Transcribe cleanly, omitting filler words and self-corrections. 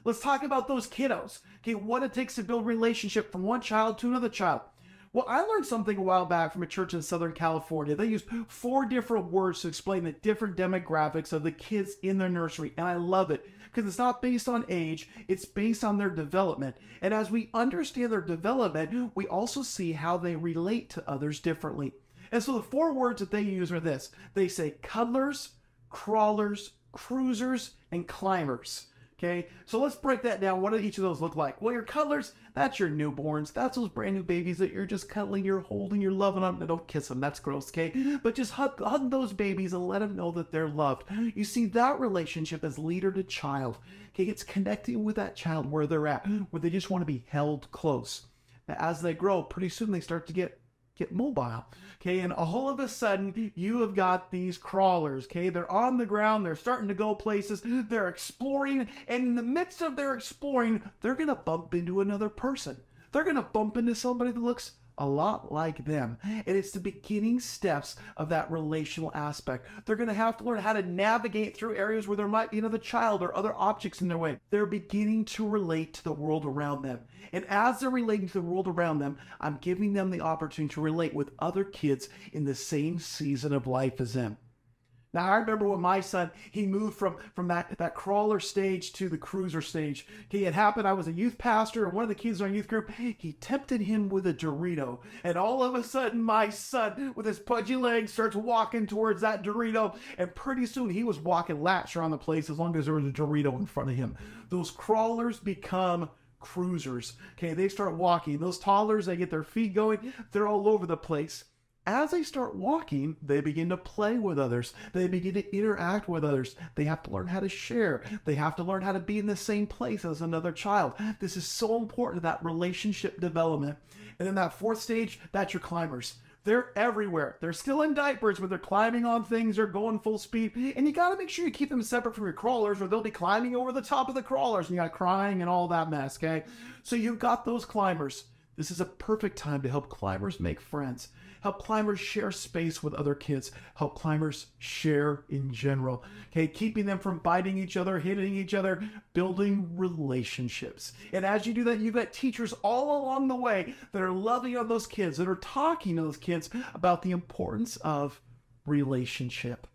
Let's talk about those kiddos. Okay, what it takes to build relationship from one child to another child. Well, I learned something a while back from a church in Southern California. They used 4 different words to explain the different demographics of the kids in their nursery. And I love it because it's not based on age, it's based on their development. And as we understand their development, we also see how they relate to others differently. And so the 4 words that they use are this. They say cuddlers, crawlers, cruisers, and climbers. Okay, so let's break that down. What do each of those look like? Well, your cuddlers, that's your newborns. That's those brand new babies that you're just cuddling, you're holding, you're loving them. Don't kiss them, that's gross, okay? But just hug those babies and let them know that they're loved. You see, that relationship as leader to child, okay, it's connecting with that child where they're at, where they just want to be held close. Now, as they grow, pretty soon they start to get mobile, okay, and all of a sudden you have got these crawlers, okay, they're on the ground, they're starting to go places, they're exploring, and in the midst of their exploring, they're gonna bump into another person. They're gonna bump into somebody that looks a lot like them, and it's the beginning steps of that relational aspect. They're going to have to learn how to navigate through areas where there might be another child or other objects in their way. They're beginning to relate to the world around them, and as they're relating to the world around them, I'm giving them the opportunity to relate with other kids in the same season of life as them. Now, I remember when my son, he moved from that crawler stage to the cruiser stage. Okay, it happened, I was a youth pastor, and one of the kids in our youth group, he tempted him with a Dorito. And all of a sudden, my son, with his pudgy legs, starts walking towards that Dorito. And pretty soon, he was walking laps around the place as long as there was a Dorito in front of him. Those crawlers become cruisers. Okay, they start walking. Those toddlers, they get their feet going. They're all over the place. As they start walking, they begin to play with others. They begin to interact with others. They have to learn how to share. They have to learn how to be in the same place as another child. This is so important to that relationship development. And then that 4th stage, that's your climbers. They're everywhere. They're still in diapers, but they're climbing on things. They're going full speed. And you got to make sure you keep them separate from your crawlers, or they'll be climbing over the top of the crawlers, and you got crying and all that mess, okay? So you've got those climbers. This is a perfect time to help climbers make friends. Help climbers share space with other kids. Help climbers share in general. Okay, keeping them from biting each other, hitting each other, building relationships. And as you do that, you've got teachers all along the way that are loving on those kids, that are talking to those kids about the importance of relationship.